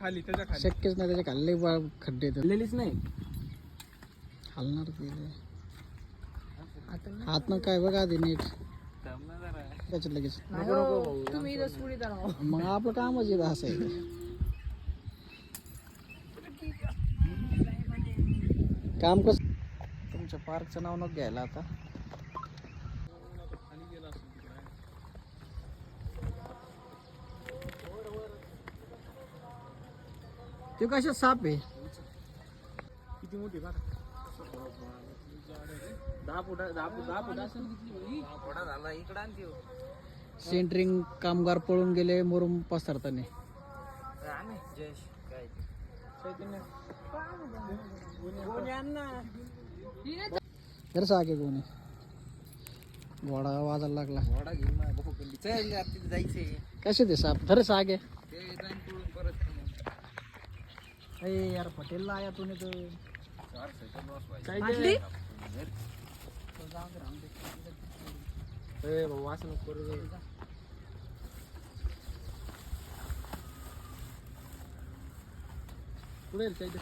खाली त्याच्या शक्यच नाही, त्याच्या खाल्ले खड्डे हल्लेलीच नाही. हलणार ते हात ना काय बघा आधी नीट त्याच्यात लगेच. तुम्ही रसपुडी करा. मग आपलं कामच आहे असं आहे. काम कस तुमच्या पार्कचं नाव नको घ्यायला आता. ते कशा साप आहे किती मोठी बघा. 10 फुट असेल. झाला इकडं आणते. सेंटरिंग कामगार पळून गेले मुरुम पसरताना. जयेश काय तर सागे कोणी घोडा वाजायला लागला. घोडा घेऊन तिथे जायचंय. कसे ते साप धरे सागे. ते जाईन पळून परत. अरे यार पटेलला आया तूने तो वासनं करू. पुढे त्याच्या